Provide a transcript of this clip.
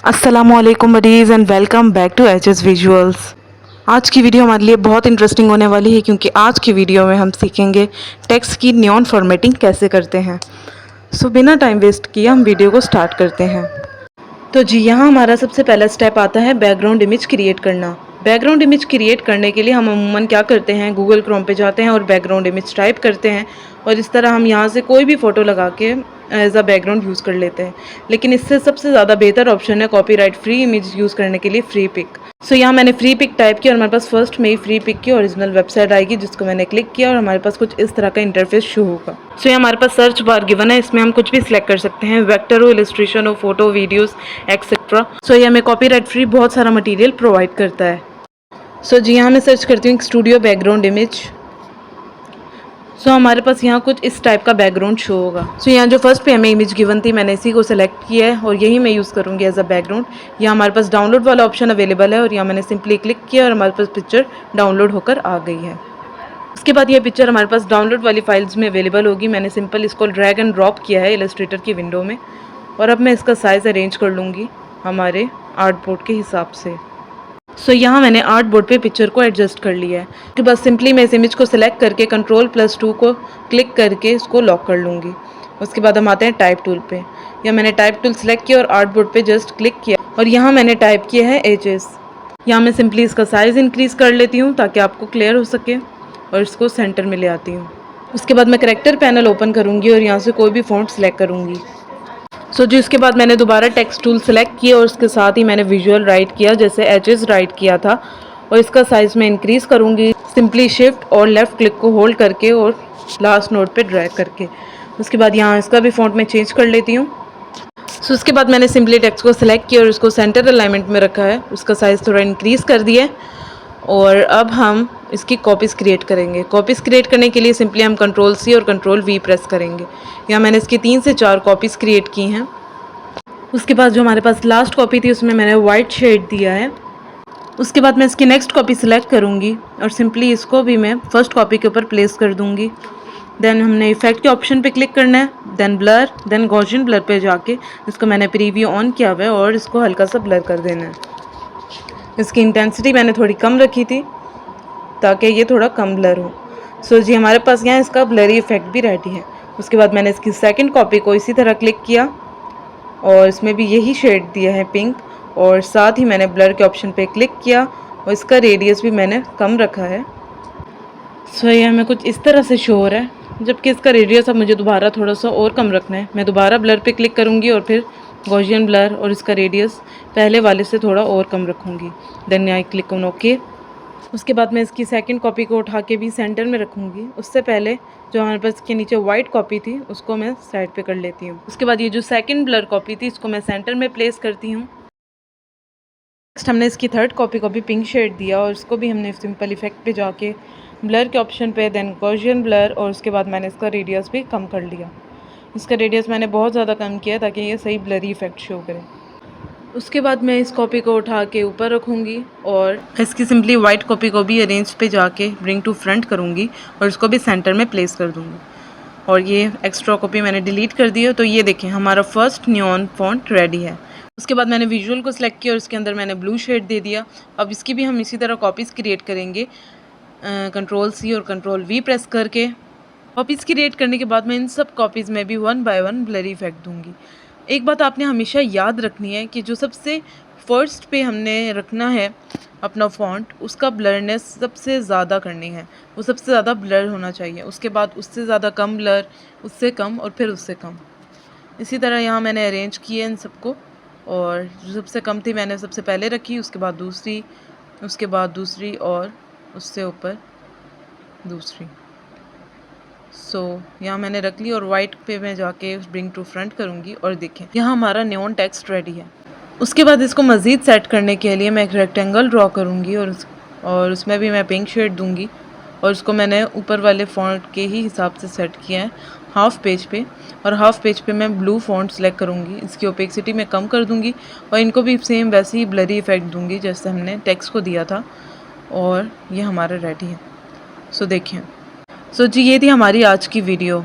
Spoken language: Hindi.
अस्सलाम वालेकुम buddies and welcome back to H Visuals. आज की वीडियो हमारे लिए बहुत इंटरेस्टिंग होने वाली है क्योंकि आज की वीडियो में हम सीखेंगे टेक्स्ट की नियॉन फॉर्मेटिंग कैसे करते हैं। सो बिना टाइम वेस्ट किए हम वीडियो को स्टार्ट करते हैं। तो जी यहाँ हमारा सबसे पहला स्टेप आता है बैकग्राउंड इमेज क्रिएट करना। बैकग्राउंड इमेज क्रिएट करने के लिए हम अमूमन क्या करते हैं, गूगल क्रोम पे जाते हैं और बैकग्राउंड इमेज टाइप करते हैं और इस तरह हम यहाँ से कोई भी फ़ोटो लगा के एज अ बैकग्राउंड यूज़ कर लेते हैं। लेकिन इससे सबसे ज़्यादा बेहतर ऑप्शन है कॉपीराइट फ्री इमेज यूज़ करने के लिए फ्री पिक। सो यहाँ मैंने फ्री पिक टाइप किया और हमारे पास फर्स्ट में ही फ्री पिक की ओरिजिनल वेबसाइट आएगी जिसको मैंने क्लिक किया और हमारे पास कुछ इस तरह का इंटरफेस शो होगा। सो यहाँ हमारे पास सर्च बार गिवन है, इसमें हम कुछ भी सिलेक्ट कर सकते हैं, वेक्टर हो, इलस्ट्रेशन हो, फोटो, वीडियोस एक्सेट्रा। सो ये हमें कॉपीराइट फ्री बहुत सारा मटेरियल प्रोवाइड करता है। सो जी यहाँ मैं सर्च करती हूँ स्टूडियो बैकग्राउंड इमेज। सो हमारे पास यहाँ कुछ इस टाइप का बैकग्राउंड शो होगा। सो यहाँ जो फर्स्ट पे हमें इमेज गिवन थी मैंने इसी को सिलेक्ट किया है और यही मैं यूज़ करूँगी एज अ बैकग्राउंड। यहाँ हमारे पास डाउनलोड वाला ऑप्शन अवेलेबल है और यहाँ मैंने सिंपली क्लिक किया और हमारे पास पिक्चर डाउनलोड होकर आ गई है। उसके बाद ये पिक्चर हमारे पास डाउनलोड वाली फाइल्स में अवेलेबल होगी। मैंने सिंपल इसको ड्रैग एंड ड्रॉप किया है इलस्ट्रेटर की विंडो में और अब मैं इसका साइज़ अरेंज कर लूँगी हमारे आर्टबोर्ड के हिसाब से। सो यहाँ मैंने आर्ट बोर्ड पे पिक्चर को एडजस्ट कर लिया है। उसके बाद सिंपली मैं इस इमेज को सिलेक्ट करके Ctrl+2 को क्लिक करके इसको लॉक कर लूँगी। उसके बाद हम आते हैं टाइप टूल पे। या मैंने टाइप टूल सिलेक्ट किया और आर्ट बोर्ड पे जस्ट क्लिक किया और यहाँ मैंने टाइप किया है HS। यहाँ मैं सिंपली इसका साइज़ इंक्रीज़ कर लेती हूँ ताकि आपको क्लियर हो सके और इसको सेंटर में ले आती हूँ। उसके बाद मैं करैक्टर पैनल ओपन करूँगी और यहाँ से कोई भी फ़ॉन्ट सिलेक्ट करूँगी। सो जी उसके बाद मैंने दोबारा टेक्स्ट टूल सेलेक्ट किया और उसके साथ ही मैंने विजुअल राइट किया जैसे एचेस राइट किया था और इसका साइज़ मैं इंक्रीज़ करूँगी सिंपली शिफ्ट और लेफ़्ट क्लिक को होल्ड करके और लास्ट नोट पे ड्रैग करके। उसके बाद यहाँ इसका भी फ़ॉन्ट मैं चेंज कर लेती हूँ। सो उसके बाद मैंने सिंपली टेक्स्ट को सिलेक्ट किया और उसको सेंटर अलाइनमेंट में रखा है, उसका साइज़ थोड़ा इंक्रीज़ कर दिया और अब हम इसकी कॉपीज़ क्रिएट करेंगे। कॉपीज़ क्रिएट करने के लिए सिंपली हम Ctrl+C और Ctrl+V प्रेस करेंगे। यहाँ मैंने इसकी 3 से 4 कॉपीज़ क्रिएट की हैं। उसके बाद जो हमारे पास लास्ट कॉपी थी उसमें मैंने वाइट शेड दिया है। उसके बाद मैं इसकी नेक्स्ट कॉपी सिलेक्ट करूँगी और सिंपली इसको भी मैं फर्स्ट कॉपी के ऊपर प्लेस कर दूँगी। देन हमने इफेक्ट के ऑप्शन पे क्लिक करना है, then blur, then Gaussian blur पे जाके इसको मैंने प्रीव्यू ऑन किया हुआ है और इसको हल्का सा ब्लर कर देना है। इसकी इंटेंसिटी मैंने थोड़ी कम रखी थी ताकि ये थोड़ा कम ब्लर हो। सो जी हमारे पास यहाँ इसका ब्लरी इफेक्ट भी रेडी है। उसके बाद मैंने इसकी सेकेंड कॉपी को इसी तरह क्लिक किया और इसमें भी यही शेड दिया है पिंक और साथ ही मैंने ब्लर के ऑप्शन पे क्लिक किया और इसका रेडियस भी मैंने कम रखा है। सो ये हमें कुछ इस तरह से शो हो रहा है, जबकि इसका रेडियस अब मुझे दोबारा थोड़ा सा और कम रखना है। मैं दोबारा ब्लर पे क्लिक करूँगी और फिर गॉसियन ब्लर और इसका रेडियस पहले वाले से थोड़ा और कम रखूँगी। Then I click on okay. उसके बाद मैं इसकी सेकंड कॉपी को उठा के भी सेंटर में रखूँगी। उससे पहले जो हमारे पास के नीचे वाइट कॉपी थी उसको मैं साइड पे कर लेती हूँ। उसके बाद ये जो सेकंड ब्लर कॉपी थी इसको मैं सेंटर में प्लेस करती हूँ। नेक्स्ट हमने इसकी थर्ड कॉपी को भी पिंक शेड दिया और इसको भी हमने सिंपल इफेक्ट पे जाके ब्लर के ऑप्शन पे देन गॉसियन ब्लर और उसके बाद मैंने इसका रेडियस भी कम कर लिया। इसका रेडियस मैंने बहुत ज़्यादा कम किया ताकि ये सही ब्लरी इफेक्ट शो करे। उसके बाद मैं इस कॉपी को उठा के ऊपर रखूँगी और इसकी सिंपली वाइट कॉपी को भी अरेंज पे जाके ब्रिंग टू फ्रंट करूँगी और इसको भी सेंटर में प्लेस कर दूँगी। और ये एक्स्ट्रा कॉपी मैंने डिलीट कर दी है। तो ये देखें हमारा फर्स्ट नियॉन फॉन्ट रेडी है। उसके बाद मैंने विजुअल को सिलेक्ट किया और इसके अंदर मैंने ब्लू शेड दे दिया। अब इसकी भी हम इसी तरह कॉपीज़ क्रिएट करेंगे Ctrl+C और Ctrl+V प्रेस करके। कॉपीज़ क्रिएट करने के बाद मैं इन सब कॉपीज़ में भी 1 बाय 1 ब्लरी इफेक्ट दूँगी। एक बात आपने हमेशा याद रखनी है कि जो सबसे फर्स्ट पे हमने रखना है अपना फॉन्ट उसका ब्लरनेस सबसे ज़्यादा करनी है, वो सबसे ज़्यादा ब्लर होना चाहिए। उसके बाद उससे ज़्यादा कम ब्लर, उससे कम और फिर उससे कम। इसी तरह यहाँ मैंने अरेंज किए इन सबको और जो सबसे कम थी मैंने सबसे पहले रखी, उसके बाद दूसरी, उसके बाद दूसरी और उससे ऊपर दूसरी। यहाँ मैंने रख ली और वाइट पे मैं जाके ब्रिंग टू फ्रंट करूँगी और देखें यहाँ हमारा नियॉन टेक्स्ट रेडी है। उसके बाद इसको मज़ीद सेट करने के लिए मैं एक रेक्टेंगल ड्रॉ करूँगी और उसमें भी मैं पिंक शेड दूँगी और उसको मैंने ऊपर वाले फॉन्ट के ही हिसाब से सेट किया है हाफ़ पेज पे। और हाफ़ पेज पे मैं ब्लू फॉन्ट सेलेक्ट करूँगी, इसकी ओपेसिटी मैं कम कर दूँगी और इनको भी सेम वैसे ही ब्लरी इफेक्ट दूँगी जैसे हमने टेक्स्ट को दिया था और ये हमारा रेडी है। सो देखें। सो जी ये थी हमारी आज की वीडियो।